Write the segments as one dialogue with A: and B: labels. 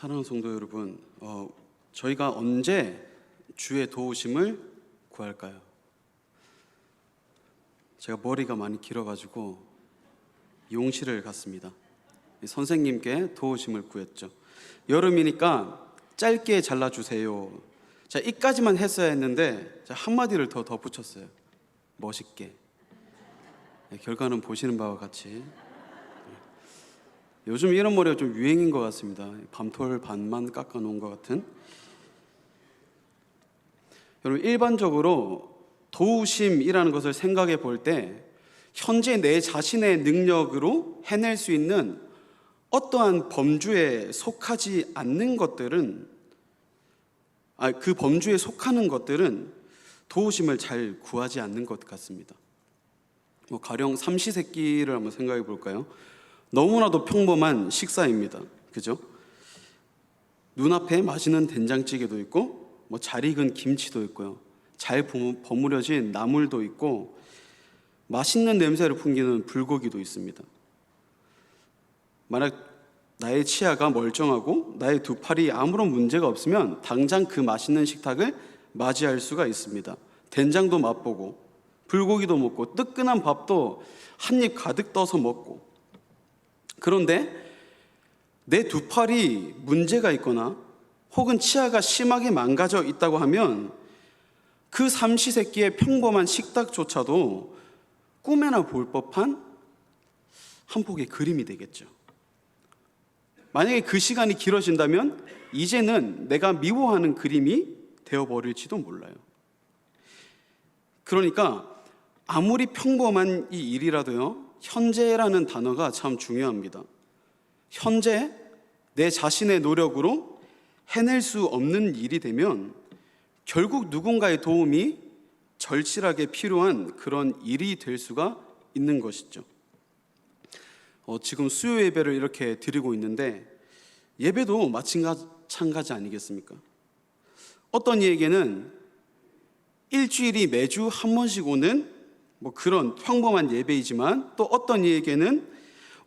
A: 사랑하는 성도 여러분, 저희가 언제 주의 도우심을 구할까요? 제가 머리가 많이 길어가지고 용실을 갔습니다. 선생님께 도우심을 구했죠. 여름이니까 짧게 잘라주세요. 자, 이까지만 했어야 했는데 한마디를 더 덧붙였어요. 멋있게. 결과는 보시는 바와 같이. 요즘 이런 머리가 좀 유행인 것 같습니다. 밤톨 반만 깎아놓은 것 같은. 여러분, 일반적으로 도우심이라는 것을 생각해 볼 때 현재 내 자신의 능력으로 해낼 수 있는 어떠한 범주에 속하지 않는 것들은, 그 범주에 속하는 것들은 도우심을 잘 구하지 않는 것 같습니다. 가령 삼시세끼를 한번 생각해 볼까요? 너무나도 평범한 식사입니다. 그죠? 눈앞에 맛있는 된장찌개도 있고 잘 익은 김치도 있고요, 잘 버무려진 나물도 있고 맛있는 냄새를 풍기는 불고기도 있습니다. 만약 나의 치아가 멀쩡하고 나의 두 팔이 아무런 문제가 없으면 당장 그 맛있는 식탁을 맞이할 수가 있습니다. 된장도 맛보고 불고기도 먹고 뜨끈한 밥도 한 입 가득 떠서 먹고. 그런데 내 두 팔이 문제가 있거나 혹은 치아가 심하게 망가져 있다고 하면 그 삼시세끼의 평범한 식탁조차도 꿈에나 볼 법한 한 폭의 그림이 되겠죠. 만약에 그 시간이 길어진다면 이제는 내가 미워하는 그림이 되어버릴지도 몰라요. 그러니까 아무리 평범한 이 일이라도요, 현재라는 단어가 참 중요합니다. 현재 내 자신의 노력으로 해낼 수 없는 일이 되면 결국 누군가의 도움이 절실하게 필요한 그런 일이 될 수가 있는 것이죠. 지금 수요 예배를 이렇게 드리고 있는데 예배도 마찬가지 아니겠습니까? 어떤 이에게는 일주일이 매주 한 번씩 오는 그런 평범한 예배이지만, 또 어떤 이에게는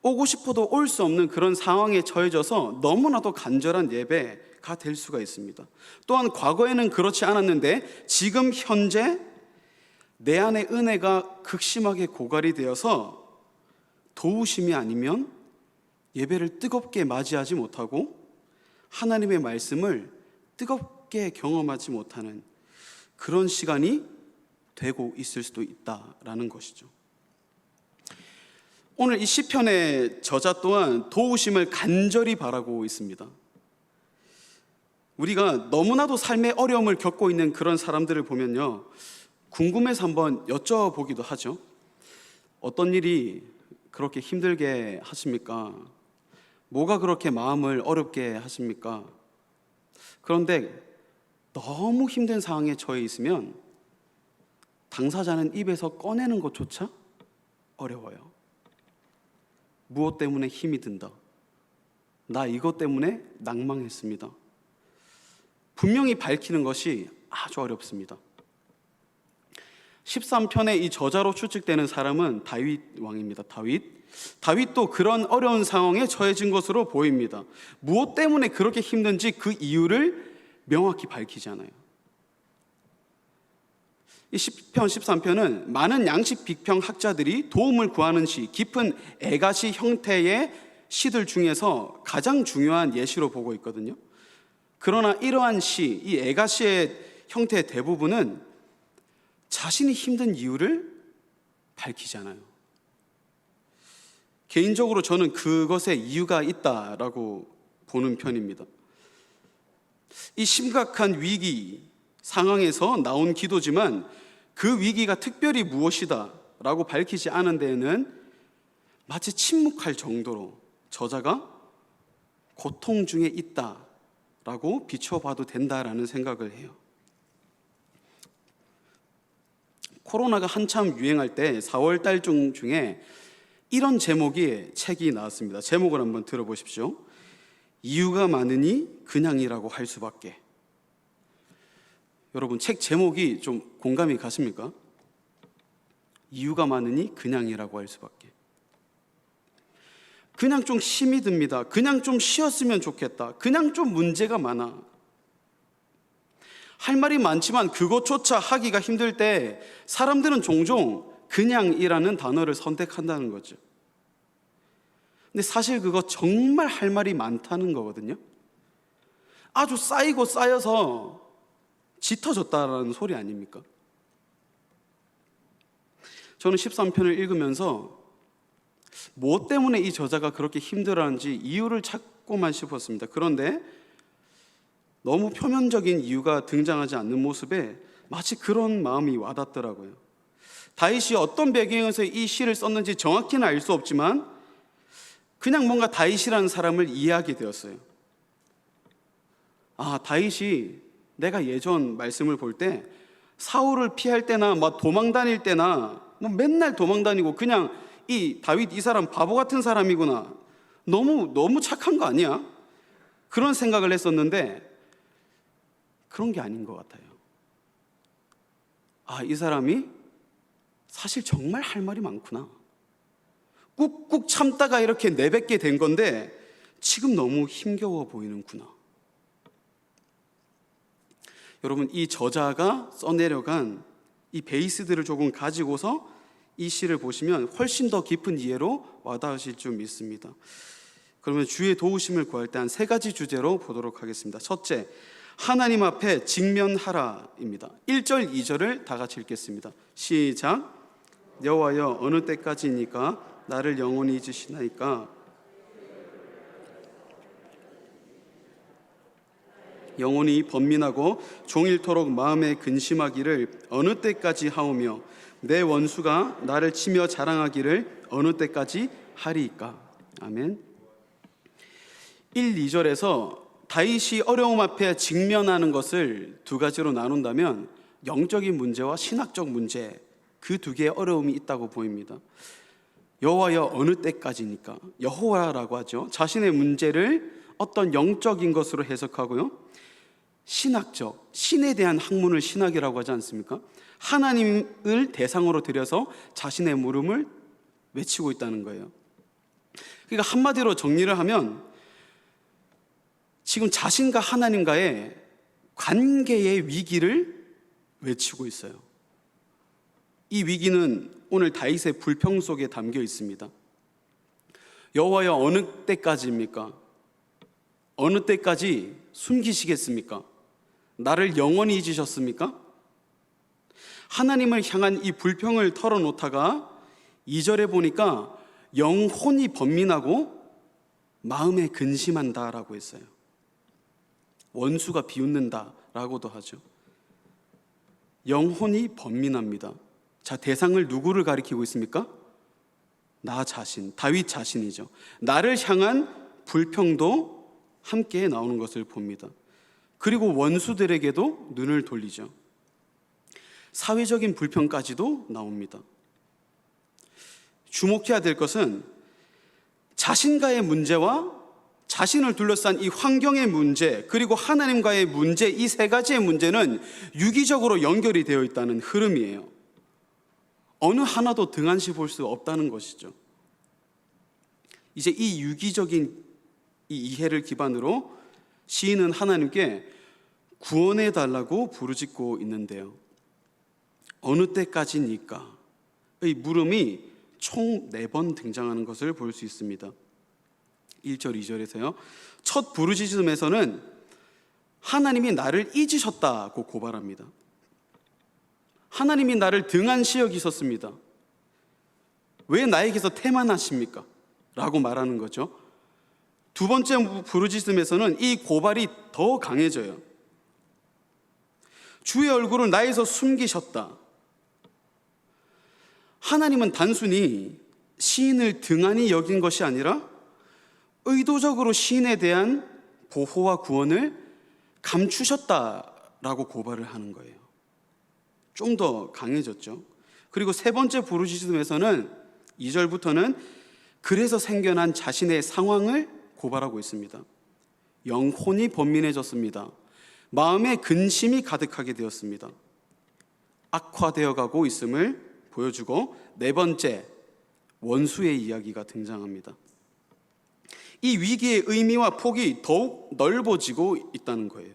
A: 오고 싶어도 올 수 없는 그런 상황에 처해져서 너무나도 간절한 예배가 될 수가 있습니다. 또한 과거에는 그렇지 않았는데 지금 현재 내 안에 은혜가 극심하게 고갈이 되어서 도우심이 아니면 예배를 뜨겁게 맞이하지 못하고 하나님의 말씀을 뜨겁게 경험하지 못하는 그런 시간이 되고 있을 수도 있다라는 것이죠. 오늘 이 시편의 저자 또한 도우심을 간절히 바라고 있습니다. 우리가 너무나도 삶의 어려움을 겪고 있는 그런 사람들을 보면요, 궁금해서 한번 여쭤보기도 하죠. 어떤 일이 그렇게 힘들게 하십니까? 뭐가 그렇게 마음을 어렵게 하십니까? 그런데 너무 힘든 상황에 처해 있으면 당사자는 입에서 꺼내는 것조차 어려워요. 무엇 때문에 힘이 든다. 나 이것 때문에 낭망했습니다. 분명히 밝히는 것이 아주 어렵습니다. 13편의 이 저자로 추측되는 사람은 다윗 왕입니다. 다윗도 그런 어려운 상황에 처해진 것으로 보입니다. 무엇 때문에 그렇게 힘든지 그 이유를 명확히 밝히지 않아요. 이 10편, 13편은 많은 양식 비평 학자들이 도움을 구하는 시, 깊은 애가시 형태의 시들 중에서 가장 중요한 예시로 보고 있거든요. 그러나 이러한 시, 이 애가시의 형태의 대부분은 자신이 힘든 이유를 밝히지 않아요. 개인적으로 저는 그것에 이유가 있다라고 보는 편입니다. 이 심각한 위기 상황에서 나온 기도지만 그 위기가 특별히 무엇이다 라고 밝히지 않은 데에는 마치 침묵할 정도로 저자가 고통 중에 있다 라고 비춰봐도 된다라는 생각을 해요. 코로나가 한참 유행할 때 4월 달 중에 이런 제목의 책이 나왔습니다. 제목을 한번 들어보십시오. 이유가 많으니 그냥이라고 할 수밖에. 여러분, 책 제목이 좀 공감이 가십니까? 이유가 많으니 그냥이라고 할 수밖에. 그냥 좀 힘이 듭니다. 그냥 좀 쉬었으면 좋겠다. 그냥 좀 문제가 많아. 할 말이 많지만 그것조차 하기가 힘들 때 사람들은 종종 그냥이라는 단어를 선택한다는 거죠. 근데 사실 그거 정말 할 말이 많다는 거거든요. 아주 쌓이고 쌓여서 짙어졌다라는 소리 아닙니까? 저는 13편을 읽으면서 무엇 때문에 이 저자가 그렇게 힘들어하는지 이유를 찾고만 싶었습니다. 그런데 너무 표면적인 이유가 등장하지 않는 모습에 마치 그런 마음이 와닿더라고요. 다윗이 어떤 배경에서 이 시를 썼는지 정확히는 알 수 없지만 그냥 뭔가 다윗이라는 사람을 이해하게 되었어요. 아, 다윗이 내가 예전 말씀을 볼 때 사울을 피할 때나 막 도망 다닐 때나 뭐 맨날 도망 다니고 그냥 이 다윗 이 사람 바보 같은 사람이구나. 너무 착한 거 아니야? 그런 생각을 했었는데 그런 게 아닌 것 같아요. 아, 이 사람이 사실 정말 할 말이 많구나. 꾹꾹 참다가 이렇게 내뱉게 된 건데 지금 너무 힘겨워 보이는구나. 여러분, 이 저자가 써내려간 이 베이스들을 조금 가지고서 이 시를 보시면 훨씬 더 깊은 이해로 와닿으실 줄 믿습니다. 그러면 주의 도우심을 구할 때 한 세 가지 주제로 보도록 하겠습니다. 첫째, 하나님 앞에 직면하라입니다. 1절, 2절을 다 같이 읽겠습니다. 시작. 여호와여, 어느 때까지니까 나를 영원히 잊으시나이까? 영원히 번민하고 종일토록 마음에 근심하기를 어느 때까지 하오며 내 원수가 나를 치며 자랑하기를 어느 때까지 하리이까? 아멘. 1, 2절에서 다윗이 어려움 앞에 직면하는 것을 두 가지로 나눈다면 영적인 문제와 신학적 문제, 그 두 개의 어려움이 있다고 보입니다. 여호와여, 어느 때까지니까? 여호와라고 하죠. 자신의 문제를 어떤 영적인 것으로 해석하고요, 신학적, 신에 대한 학문을 신학이라고 하지 않습니까? 하나님을 대상으로 들여서 자신의 물음을 외치고 있다는 거예요. 그러니까 한마디로 정리를 하면 지금 자신과 하나님과의 관계의 위기를 외치고 있어요. 이 위기는 오늘 다윗의 불평 속에 담겨 있습니다. 여호와여, 어느 때까지입니까? 어느 때까지 숨기시겠습니까? 나를 영원히 잊으셨습니까? 하나님을 향한 이 불평을 털어놓다가 2절에 보니까 영혼이 번민하고 마음에 근심한다라고 했어요. 원수가 비웃는다라고도 하죠. 영혼이 번민합니다. 자, 대상을 누구를 가리키고 있습니까? 나 자신, 다윗 자신이죠. 나를 향한 불평도 함께 나오는 것을 봅니다. 그리고 원수들에게도 눈을 돌리죠. 사회적인 불평까지도 나옵니다. 주목해야 될 것은 자신과의 문제와 자신을 둘러싼 이 환경의 문제, 그리고 하나님과의 문제, 이 세 가지의 문제는 유기적으로 연결이 되어 있다는 흐름이에요. 어느 하나도 등한시 볼 수 없다는 것이죠. 이제 이 유기적인 이 이해를 기반으로 시인은 하나님께 구원해 달라고 부르짖고 있는데요. 어느 때까지니까? 의 물음이 총 4번 등장하는 것을 볼 수 있습니다. 1절, 2절에서요. 첫 부르짖음에서는 하나님이 나를 잊으셨다고 고발합니다. 하나님이 나를 등한시 여기셨습니다. 왜 나에게서 태만하십니까? 라고 말하는 거죠. 두 번째 부르짖음에서는 이 고발이 더 강해져요. 주의 얼굴을 나에서 숨기셨다. 하나님은 단순히 시인을 등한히 여긴 것이 아니라 의도적으로 시인에 대한 보호와 구원을 감추셨다라고 고발을 하는 거예요. 좀 더 강해졌죠. 그리고 세 번째 부르짖음에서는 2절부터는 그래서 생겨난 자신의 상황을 고발하고 있습니다. 영혼이 번민해졌습니다. 마음에 근심이 가득하게 되었습니다. 악화되어 가고 있음을 보여주고 네 번째, 원수의 이야기가 등장합니다. 이 위기의 의미와 폭이 더욱 넓어지고 있다는 거예요.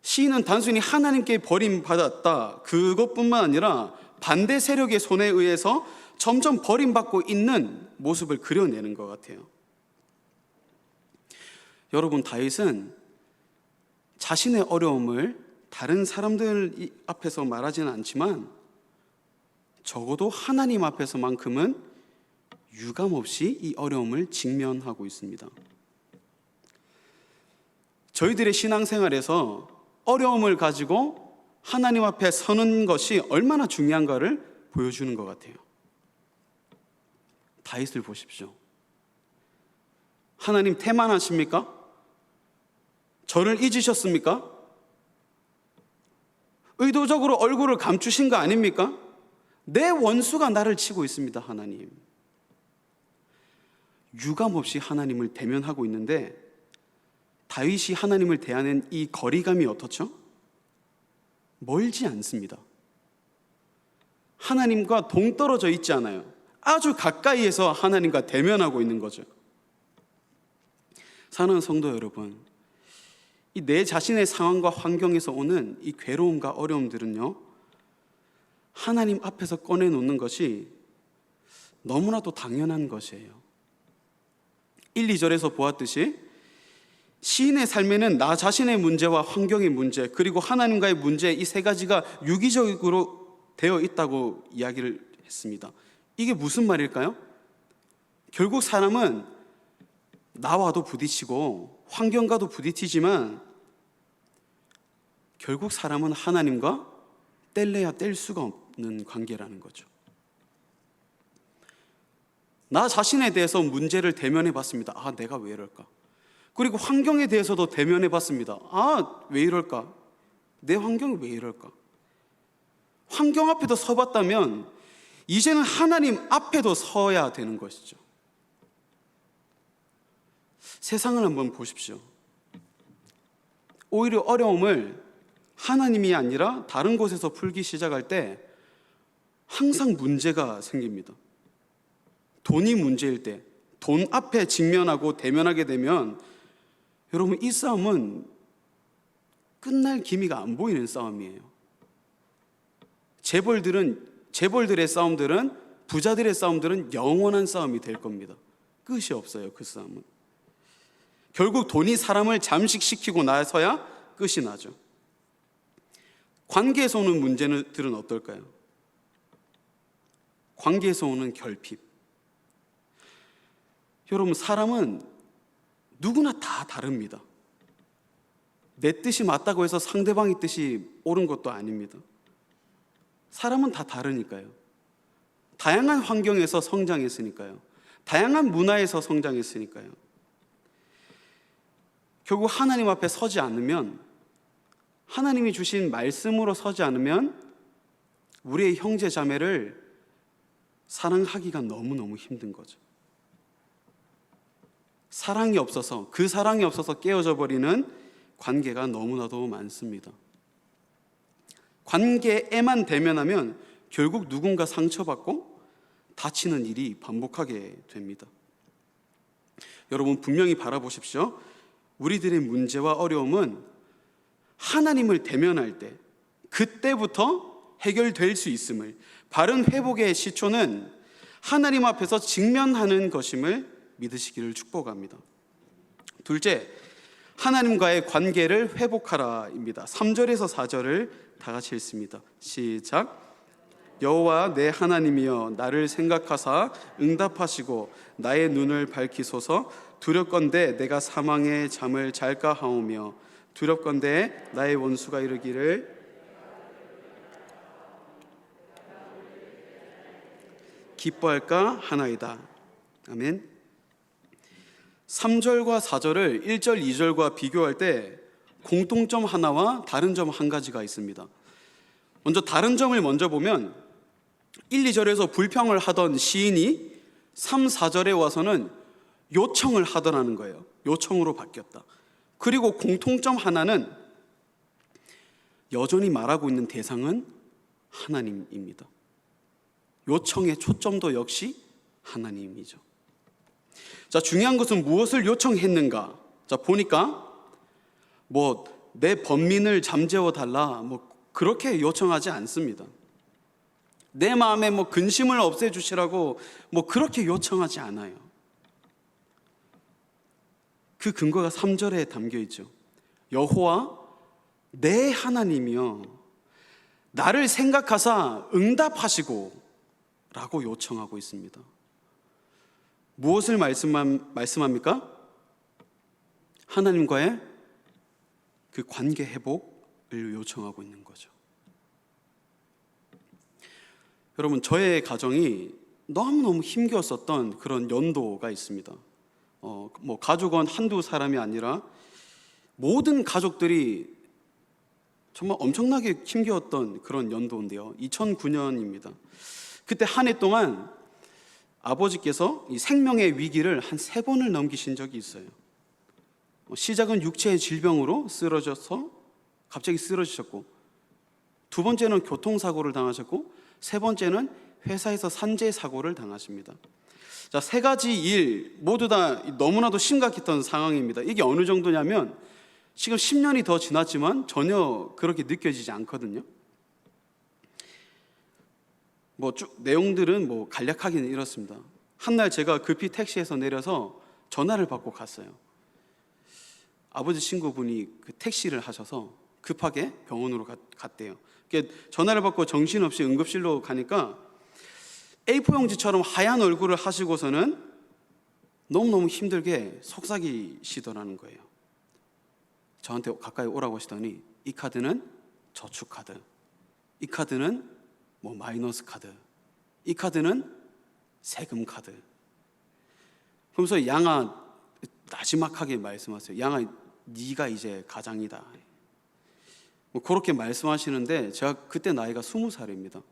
A: 시인은 단순히 하나님께 버림받았다, 그것뿐만 아니라 반대 세력의 손에 의해서 점점 버림받고 있는 모습을 그려내는 것 같아요. 여러분, 다윗은 자신의 어려움을 다른 사람들 앞에서 말하지는 않지만 적어도 하나님 앞에서만큼은 유감없이 이 어려움을 직면하고 있습니다. 저희들의 신앙생활에서 어려움을 가지고 하나님 앞에 서는 것이 얼마나 중요한가를 보여주는 것 같아요. 다윗을 보십시오. 하나님 태만하십니까? 저를 잊으셨습니까? 의도적으로 얼굴을 감추신 거 아닙니까? 내 원수가 나를 치고 있습니다, 하나님. 유감없이 하나님을 대면하고 있는데 다윗이 하나님을 대하는 이 거리감이 어떻죠? 멀지 않습니다. 하나님과 동떨어져 있지 않아요. 아주 가까이에서 하나님과 대면하고 있는 거죠. 사랑하는 성도 여러분, 이 내 자신의 상황과 환경에서 오는 이 괴로움과 어려움들은요, 하나님 앞에서 꺼내놓는 것이 너무나도 당연한 것이에요. 1, 2절에서 보았듯이 시인의 삶에는 나 자신의 문제와 환경의 문제, 그리고 하나님과의 문제, 이 세 가지가 유기적으로 되어 있다고 이야기를 했습니다. 이게 무슨 말일까요? 결국 사람은 나와도 부딪히고 환경과도 부딪히지만 결국 사람은 하나님과 뗄래야 뗄 수가 없는 관계라는 거죠. 나 자신에 대해서 문제를 대면해 봤습니다. 아, 내가 왜 이럴까? 그리고 환경에 대해서도 대면해 봤습니다. 아, 왜 이럴까? 내 환경이 왜 이럴까? 환경 앞에도 서봤다면 이제는 하나님 앞에도 서야 되는 것이죠. 세상을 한번 보십시오. 오히려 어려움을 하나님이 아니라 다른 곳에서 풀기 시작할 때 항상 문제가 생깁니다. 돈이 문제일 때, 돈 앞에 직면하고 대면하게 되면 여러분, 이 싸움은 끝날 기미가 안 보이는 싸움이에요. 재벌들의 싸움들은, 부자들의 싸움들은 영원한 싸움이 될 겁니다. 끝이 없어요, 그 싸움은. 결국 돈이 사람을 잠식시키고 나서야 끝이 나죠. 관계에서 오는 문제들은 어떨까요? 관계에서 오는 결핍. 여러분, 사람은 누구나 다 다릅니다. 내 뜻이 맞다고 해서 상대방의 뜻이 옳은 것도 아닙니다. 사람은 다 다르니까요. 다양한 환경에서 성장했으니까요. 다양한 문화에서 성장했으니까요. 결국 하나님 앞에 서지 않으면, 하나님이 주신 말씀으로 서지 않으면 우리의 형제 자매를 사랑하기가 너무너무 힘든 거죠. 사랑이 없어서, 그 사랑이 없어서 깨어져 버리는 관계가 너무나도 많습니다. 관계에만 대면하면 결국 누군가 상처받고 다치는 일이 반복하게 됩니다. 여러분, 분명히 바라보십시오. 우리들의 문제와 어려움은 하나님을 대면할 때, 그때부터 해결될 수 있음을, 바른 회복의 시초는 하나님 앞에서 직면하는 것임을 믿으시기를 축복합니다. 둘째, 하나님과의 관계를 회복하라입니다. 3절에서 4절을 다 같이 읽습니다. 시작. 여호와 내 하나님이여, 나를 생각하사 응답하시고 나의 눈을 밝히소서. 두렵건대 내가 사망의 잠을 잘까 하오며, 두렵건대 나의 원수가 이르기를 기뻐할까 하나이다. 아멘. 3절과 4절을 1절, 2절과 비교할 때 공통점 하나와 다른 점 한 가지가 있습니다. 먼저 다른 점을 먼저 보면 1, 2절에서 불평을 하던 시인이 3, 4절에 와서는 요청을 하더라는 거예요. 요청으로 바뀌었다. 그리고 공통점 하나는 여전히 말하고 있는 대상은 하나님입니다. 요청의 초점도 역시 하나님이죠. 자, 중요한 것은 무엇을 요청했는가? 자, 보니까 내 번민을 잠재워 달라 그렇게 요청하지 않습니다. 내 마음에 근심을 없애주시라고 그렇게 요청하지 않아요. 그 근거가 3절에 담겨 있죠. 여호와 내 하나님이여 나를 생각하사 응답하시고 라고 요청하고 있습니다. 무엇을 말씀합니까? 하나님과의 그 관계 회복을 요청하고 있는 거죠. 여러분, 저의 가정이 너무너무 힘겨웠었던 그런 연도가 있습니다. 가족은 한두 사람이 아니라 모든 가족들이 정말 엄청나게 힘겨웠던 그런 연도인데요. 2009년입니다. 그때 한 해 동안 아버지께서 이 생명의 위기를 한 3번을 넘기신 적이 있어요. 시작은 육체의 질병으로 갑자기 쓰러지셨고, 2번째는 교통사고를 당하셨고, 3번째는 회사에서 산재 사고를 당하십니다. 자, 3가지 일 모두 다 너무나도 심각했던 상황입니다. 이게 어느 정도냐면 지금 10년이 더 지났지만 전혀 그렇게 느껴지지 않거든요. 쭉 내용들은 간략하기는 이렇습니다. 한날 제가 급히 택시에서 내려서 전화를 받고 갔어요. 아버지 친구분이 그 택시를 하셔서 급하게 병원으로 갔대요. 전화를 받고 정신없이 응급실로 가니까 A4 용지처럼 하얀 얼굴을 하시고서는 너무너무 힘들게 속삭이시더라는 거예요. 저한테 가까이 오라고 하시더니 이 카드는 저축카드, 이 카드는 마이너스 카드, 이 카드는 세금 카드. 그러면서 양아 나지막하게 말씀하세요. 양아 네가 이제 가장이다. 그렇게 말씀하시는데 제가 그때 나이가 20살입니다.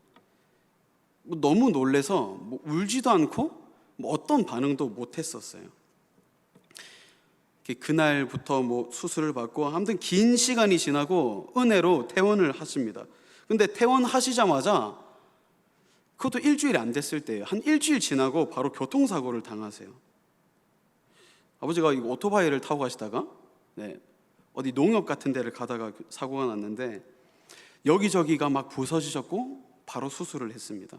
A: 너무 놀래서 울지도 않고 어떤 반응도 못했었어요. 그날부터 수술을 받고 아무튼 긴 시간이 지나고 은혜로 퇴원을 하십니다. 근데 퇴원하시자마자 그것도 일주일이 안 됐을 때예요. 한 일주일 지나고 바로 교통사고를 당하세요. 아버지가 오토바이를 타고 가시다가 어디 농협 같은 데를 가다가 사고가 났는데 여기저기가 막 부서지셨고 바로 수술을 했습니다.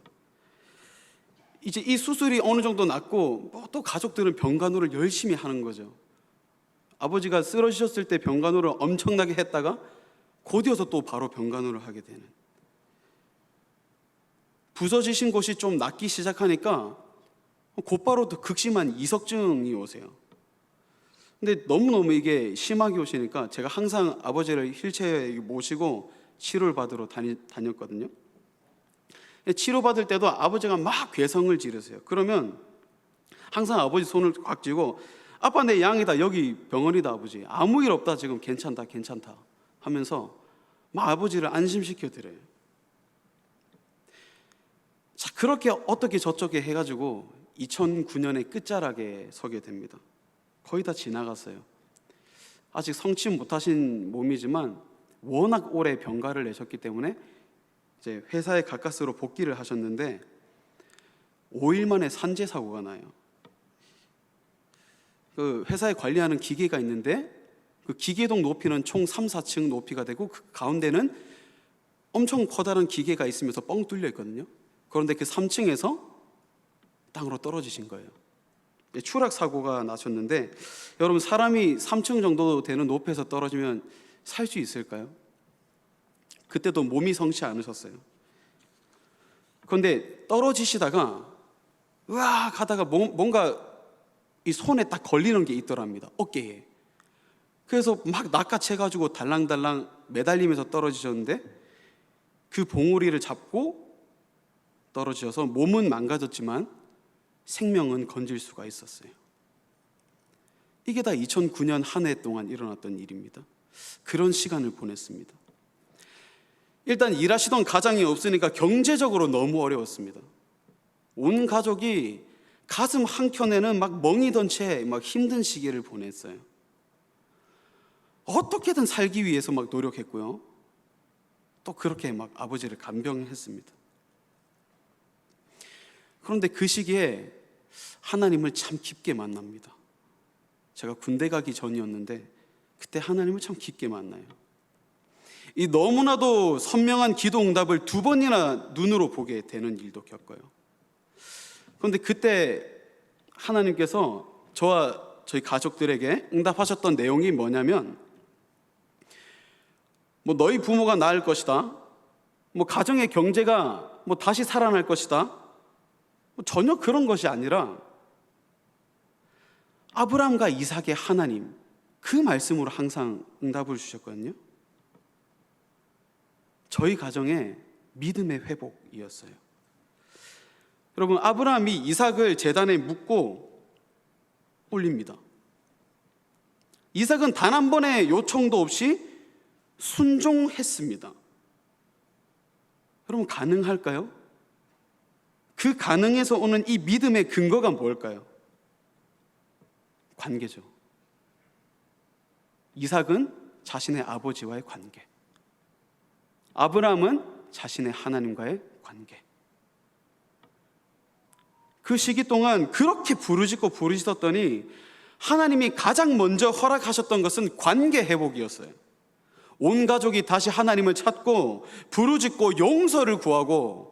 A: 이제 이 수술이 어느 정도 났고 또 가족들은 병간호를 열심히 하는 거죠. 아버지가 쓰러지셨을 때 병간호를 엄청나게 했다가 곧이어서 또 바로 병간호를 하게 되는, 부서지신 곳이 좀 낫기 시작하니까 곧바로 또 극심한 이석증이 오세요. 근데 너무너무 이게 심하게 오시니까 제가 항상 아버지를 휠체어에 모시고 치료를 받으러 다녔거든요. 치료받을 때도 아버지가 막 괴성을 지르세요. 그러면 항상 아버지 손을 꽉 쥐고 아빠 내 양이다, 여기 병원이다 아버지, 아무 일 없다, 지금 괜찮다 하면서 막 아버지를 안심시켜 드려요. 자, 그렇게 어떻게 저렇게 해가지고 2009년의 끝자락에 서게 됩니다. 거의 다 지나갔어요. 아직 성취 못하신 몸이지만 워낙 오래 병가를 내셨기 때문에 이제 회사에 가까스로 복귀를 하셨는데 5일 만에 산재 사고가 나요. 그 회사에 관리하는 기계가 있는데 그 기계동 높이는 총 3, 4층 높이가 되고 그 가운데는 엄청 커다란 기계가 있으면서 뻥 뚫려 있거든요. 그런데 그 3층에서 땅으로 떨어지신 거예요. 추락 사고가 나셨는데 여러분, 사람이 3층 정도 되는 높이에서 떨어지면 살 수 있을까요? 그때도 몸이 성치 않으셨어요. 그런데 떨어지시다가 으악 하다가 뭔가 이 손에 딱 걸리는 게 있더랍니다. 어깨에. 그래서 막 낚아채가지고 달랑달랑 매달리면서 떨어지셨는데 그 봉우리를 잡고 떨어지셔서 몸은 망가졌지만 생명은 건질 수가 있었어요. 이게 다 2009년 한 해 동안 일어났던 일입니다. 그런 시간을 보냈습니다. 일단 일하시던 가장이 없으니까 경제적으로 너무 어려웠습니다. 온 가족이 가슴 한켠에는 막 멍이 든 채 막 힘든 시기를 보냈어요. 어떻게든 살기 위해서 막 노력했고요. 또 그렇게 막 아버지를 간병했습니다. 그런데 그 시기에 하나님을 참 깊게 만납니다. 제가 군대 가기 전이었는데 그때 하나님을 참 깊게 만나요. 이 너무나도 선명한 기도 응답을 2번이나 눈으로 보게 되는 일도 겪어요. 그런데 그때 하나님께서 저와 저희 가족들에게 응답하셨던 내용이 뭐냐면, 너희 부모가 나을 것이다, 가정의 경제가 다시 살아날 것이다, 전혀 그런 것이 아니라 아브라함과 이삭의 하나님, 그 말씀으로 항상 응답을 주셨거든요. 저희 가정의 믿음의 회복이었어요. 여러분, 아브라함이 이삭을 제단에 묻고 올립니다. 이삭은 단 한 번의 요청도 없이 순종했습니다. 여러분, 가능할까요? 그 가능에서 오는 이 믿음의 근거가 뭘까요? 관계죠. 이삭은 자신의 아버지와의 관계, 아브라함은 자신의 하나님과의 관계. 그 시기 동안 그렇게 부르짖고 부르짖었더니 하나님이 가장 먼저 허락하셨던 것은 관계 회복이었어요. 온 가족이 다시 하나님을 찾고 부르짖고 용서를 구하고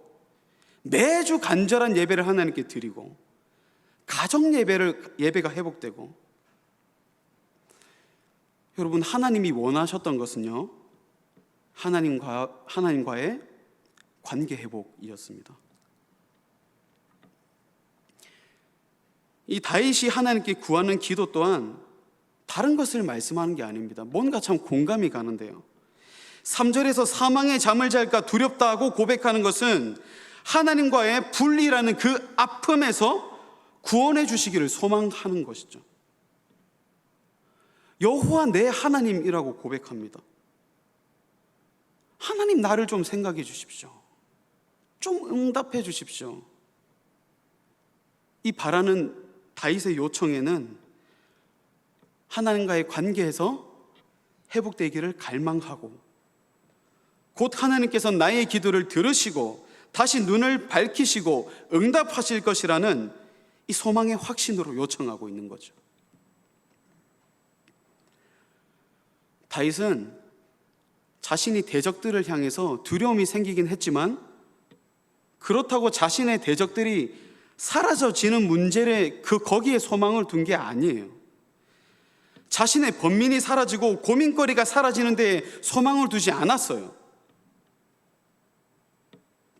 A: 매주 간절한 예배를 하나님께 드리고 가정 예배가 회복되고, 여러분, 하나님이 원하셨던 것은요, 하나님과의 관계 회복이었습니다. 이 다윗이 하나님께 구하는 기도 또한 다른 것을 말씀하는 게 아닙니다. 뭔가 참 공감이 가는데요. 3절에서 사망의 잠을 잘까 두렵다 하고 고백하는 것은 하나님과의 분리라는 그 아픔에서 구원해 주시기를 소망하는 것이죠. 여호와 내 하나님이라고 고백합니다. 하나님, 나를 좀 생각해 주십시오. 좀 응답해 주십시오. 이 바라는 다윗의 요청에는 하나님과의 관계에서 회복되기를 갈망하고, 곧 하나님께서 나의 기도를 들으시고 다시 눈을 밝히시고 응답하실 것이라는 이 소망의 확신으로 요청하고 있는 거죠. 다윗은 자신이 대적들을 향해서 두려움이 생기긴 했지만, 그렇다고 자신의 대적들이 사라져지는 문제를 거기에 소망을 둔 게 아니에요. 자신의 번민이 사라지고 고민거리가 사라지는 데에 소망을 두지 않았어요.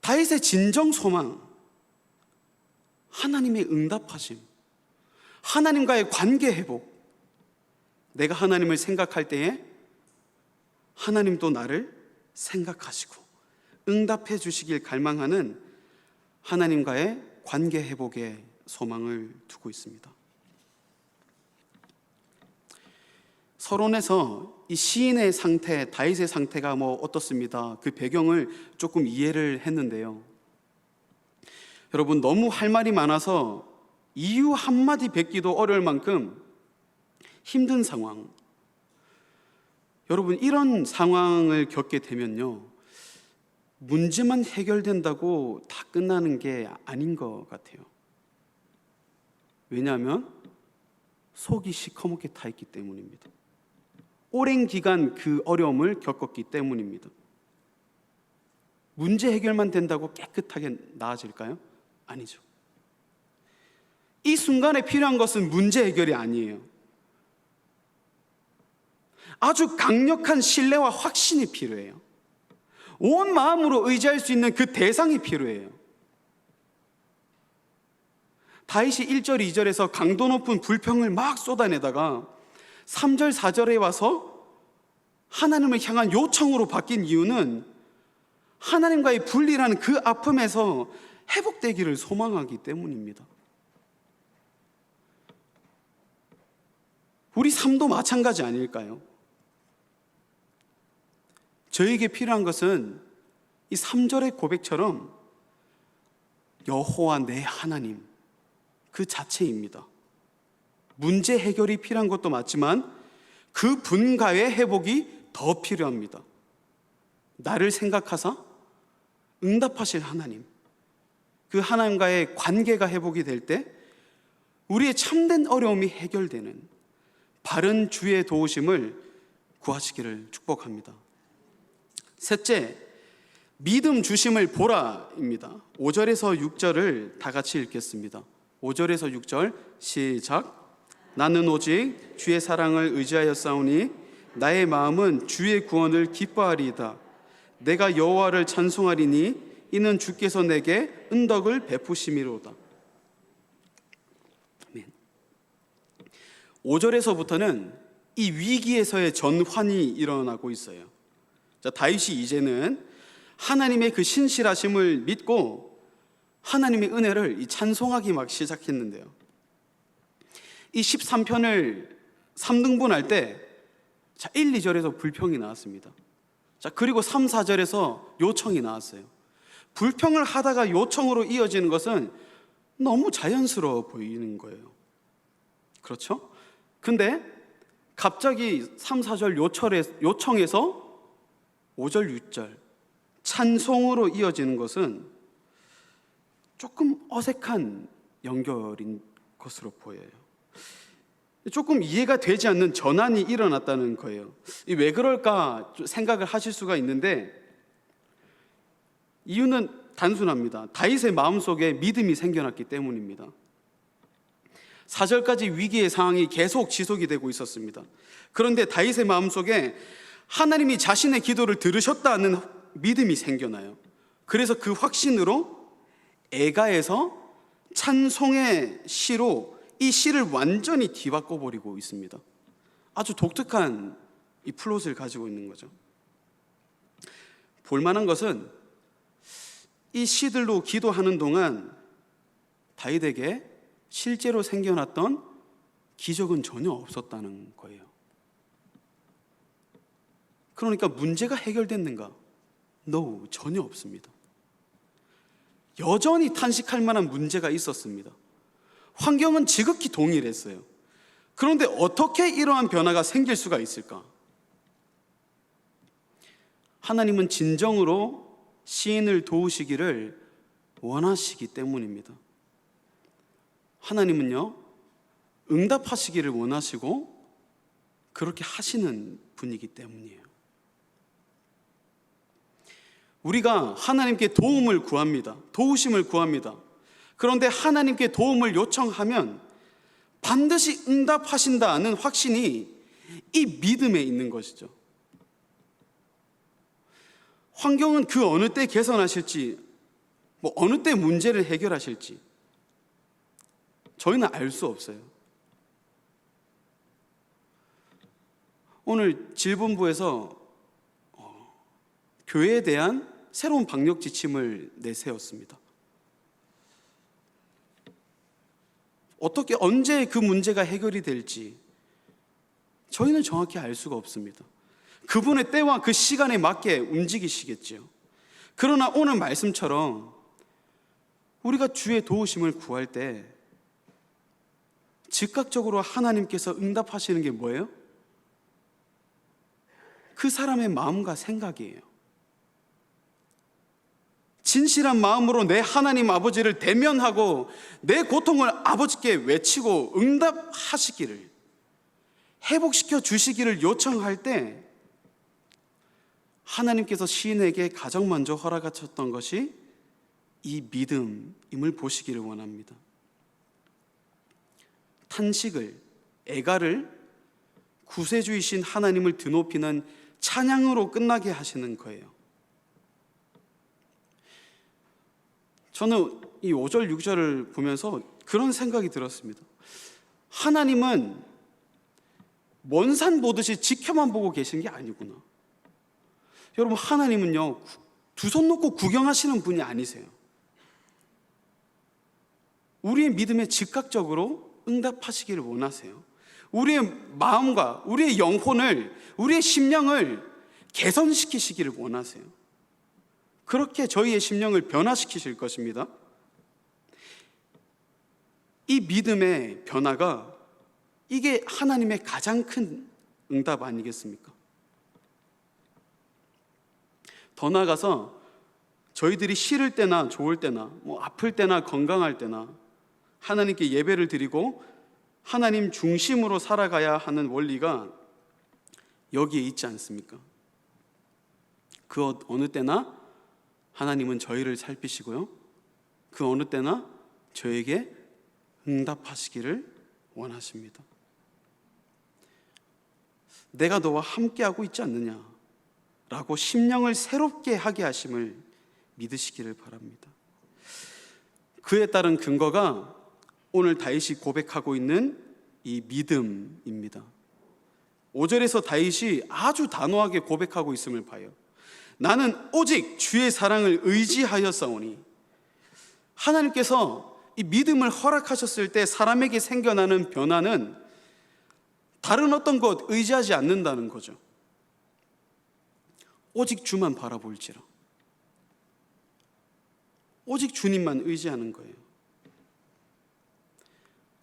A: 다윗의 진정 소망, 하나님의 응답하심, 하나님과의 관계 회복. 내가 하나님을 생각할 때에 하나님도 나를 생각하시고 응답해 주시길 갈망하는 하나님과의 관계 회복에 소망을 두고 있습니다. 서론에서 이 시인의 상태, 다윗의 상태가 어떻습니다, 그 배경을 조금 이해를 했는데요. 여러분, 너무 할 말이 많아서 이유 한마디 뱉기도 어려울 만큼 힘든 상황. 여러분, 이런 상황을 겪게 되면요, 문제만 해결된다고 다 끝나는 게 아닌 것 같아요. 왜냐하면 속이 시커멓게 타 있기 때문입니다. 오랜 기간 그 어려움을 겪었기 때문입니다. 문제 해결만 된다고 깨끗하게 나아질까요? 아니죠. 이 순간에 필요한 것은 문제 해결이 아니에요. 아주 강력한 신뢰와 확신이 필요해요. 온 마음으로 의지할 수 있는 그 대상이 필요해요. 다윗이 1절, 2절에서 강도 높은 불평을 막 쏟아내다가 3절, 4절에 와서 하나님을 향한 요청으로 바뀐 이유는 하나님과의 분리라는 그 아픔에서 회복되기를 소망하기 때문입니다. 우리 삶도 마찬가지 아닐까요? 저에게 필요한 것은 이 3절의 고백처럼 여호와 내 하나님 그 자체입니다. 문제 해결이 필요한 것도 맞지만 그 분가의 회복이 더 필요합니다. 나를 생각하사 응답하실 하나님, 그 하나님과의 관계가 회복이 될 때 우리의 참된 어려움이 해결되는 바른 주의 도우심을 구하시기를 축복합니다. 셋째, 믿음 주심을 보라입니다. 5절에서 6절을 다 같이 읽겠습니다. 5절에서 6절 시작. 나는 오직 주의 사랑을 의지하여 싸우니 나의 마음은 주의 구원을 기뻐하리이다. 내가 여호와를 찬송하리니 이는 주께서 내게 은덕을 베푸심이로다. 5절에서부터는 이 위기에서의 전환이 일어나고 있어요. 자, 다윗이 이제는 하나님의 그 신실하심을 믿고 하나님의 은혜를 찬송하기 막 시작했는데요. 이 13편을 3등분할 때 1, 2절에서 불평이 나왔습니다. 자, 그리고 3, 4절에서 요청이 나왔어요. 불평을 하다가 요청으로 이어지는 것은 너무 자연스러워 보이는 거예요. 그렇죠? 근데 갑자기 3, 4절 요청에서 5절, 6절 찬송으로 이어지는 것은 조금 어색한 연결인 것으로 보여요. 조금 이해가 되지 않는 전환이 일어났다는 거예요. 왜 그럴까 생각을 하실 수가 있는데 이유는 단순합니다. 다윗의 마음속에 믿음이 생겨났기 때문입니다. 4절까지 위기의 상황이 계속 지속이 되고 있었습니다. 그런데 다윗의 마음속에 하나님이 자신의 기도를 들으셨다는 믿음이 생겨나요. 그래서 그 확신으로 애가에서 찬송의 시로 이 시를 완전히 뒤바꿔 버리고 있습니다. 아주 독특한 이 플롯을 가지고 있는 거죠. 볼만한 것은 이 시들로 기도하는 동안 다윗에게 실제로 생겨났던 기적은 전혀 없었다는 거예요. 그러니까 문제가 해결됐는가? No, 전혀 없습니다. 여전히 탄식할 만한 문제가 있었습니다. 환경은 지극히 동일했어요. 그런데 어떻게 이러한 변화가 생길 수가 있을까? 하나님은 진정으로 시인을 도우시기를 원하시기 때문입니다. 하나님은요, 응답하시기를 원하시고 그렇게 하시는 분이기 때문이에요. 우리가 하나님께 도움을 구합니다. 도우심을 구합니다. 그런데 하나님께 도움을 요청하면 반드시 응답하신다는 확신이 이 믿음에 있는 것이죠. 환경은 그 어느 때 개선하실지, 어느 때 문제를 해결하실지 저희는 알 수 없어요. 오늘 질본부에서 교회에 대한 새로운 방역 지침을 내세웠습니다. 어떻게 언제 그 문제가 해결이 될지 저희는 정확히 알 수가 없습니다. 그분의 때와 그 시간에 맞게 움직이시겠지요. 그러나 오늘 말씀처럼 우리가 주의 도우심을 구할 때 즉각적으로 하나님께서 응답하시는 게 뭐예요? 그 사람의 마음과 생각이에요. 진실한 마음으로 내 하나님 아버지를 대면하고 내 고통을 아버지께 외치고 응답하시기를, 회복시켜 주시기를 요청할 때 하나님께서 시인에게 가장 먼저 허락하셨던 것이 이 믿음임을 보시기를 원합니다. 탄식을, 애가를 구세주이신 하나님을 드높이는 찬양으로 끝나게 하시는 거예요. 저는 이 5절, 6절을 보면서 그런 생각이 들었습니다. 하나님은 먼 산 보듯이 지켜만 보고 계신 게 아니구나. 여러분, 하나님은요, 두 손 놓고 구경하시는 분이 아니세요. 우리의 믿음에 즉각적으로 응답하시기를 원하세요. 우리의 마음과 우리의 영혼을, 우리의 심령을 개선시키시기를 원하세요. 그렇게 저희의 심령을 변화시키실 것입니다. 이 믿음의 변화가 이게 하나님의 가장 큰 응답 아니겠습니까? 더 나아가서 저희들이 싫을 때나 좋을 때나 아플 때나 건강할 때나 하나님께 예배를 드리고 하나님 중심으로 살아가야 하는 원리가 여기에 있지 않습니까? 그 어느 때나 하나님은 저희를 살피시고요, 그 어느 때나 저에게 응답하시기를 원하십니다. 내가 너와 함께하고 있지 않느냐라고 심령을 새롭게 하게 하심을 믿으시기를 바랍니다. 그에 따른 근거가 오늘 다윗이 고백하고 있는 이 믿음입니다. 5절에서 다윗이 아주 단호하게 고백하고 있음을 봐요. 나는 오직 주의 사랑을 의지하여 싸우니. 하나님께서 이 믿음을 허락하셨을 때 사람에게 생겨나는 변화는 다른 어떤 것 의지하지 않는다는 거죠. 오직 주만 바라볼지라. 오직 주님만 의지하는 거예요.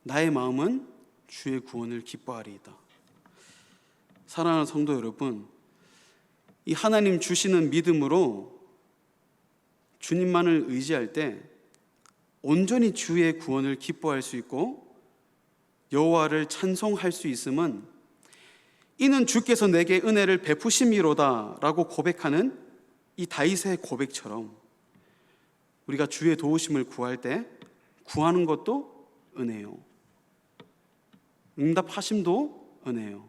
A: 나의 마음은 주의 구원을 기뻐하리이다. 사랑하는 성도 여러분, 이 하나님 주시는 믿음으로 주님만을 의지할 때 온전히 주의 구원을 기뻐할 수 있고 여호와를 찬송할 수 있음은 이는 주께서 내게 은혜를 베푸심이로다 라고 고백하는 이 다윗의 고백처럼 우리가 주의 도우심을 구할 때 구하는 것도 은혜요, 응답하심도 은혜요,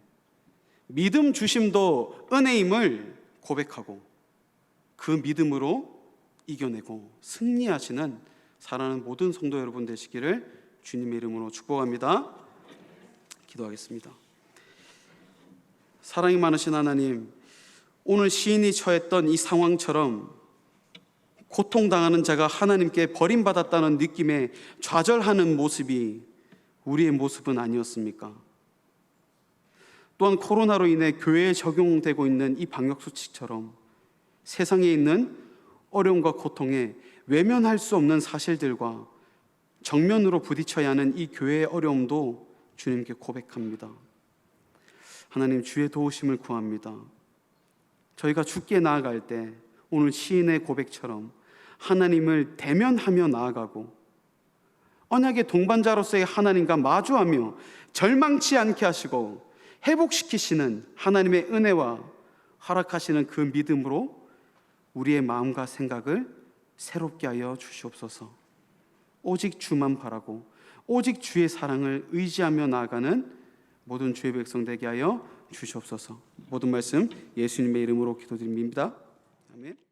A: 믿음 주심도 은혜임을 고백하고 그 믿음으로 이겨내고 승리하시는 사랑하는 모든 성도 여러분 되시기를 주님의 이름으로 축복합니다. 기도하겠습니다. 사랑이 많으신 하나님, 오늘 시인이 처했던 이 상황처럼 고통당하는 자가 하나님께 버림받았다는 느낌에 좌절하는 모습이 우리의 모습은 아니었습니까? 또한 코로나로 인해 교회에 적용되고 있는 이 방역수칙처럼 세상에 있는 어려움과 고통에 외면할 수 없는 사실들과 정면으로 부딪혀야 하는 이 교회의 어려움도 주님께 고백합니다. 하나님, 주의 도우심을 구합니다. 저희가 주께 나아갈 때 오늘 시인의 고백처럼 하나님을 대면하며 나아가고 언약의 동반자로서의 하나님과 마주하며 절망치 않게 하시고 회복시키시는 하나님의 은혜와 허락하시는 그 믿음으로 우리의 마음과 생각을 새롭게 하여 주시옵소서. 오직 주만 바라고 오직 주의 사랑을 의지하며 나아가는 모든 주의 백성 되게 하여 주시옵소서. 모든 말씀 예수님의 이름으로 기도드립니다. 아멘.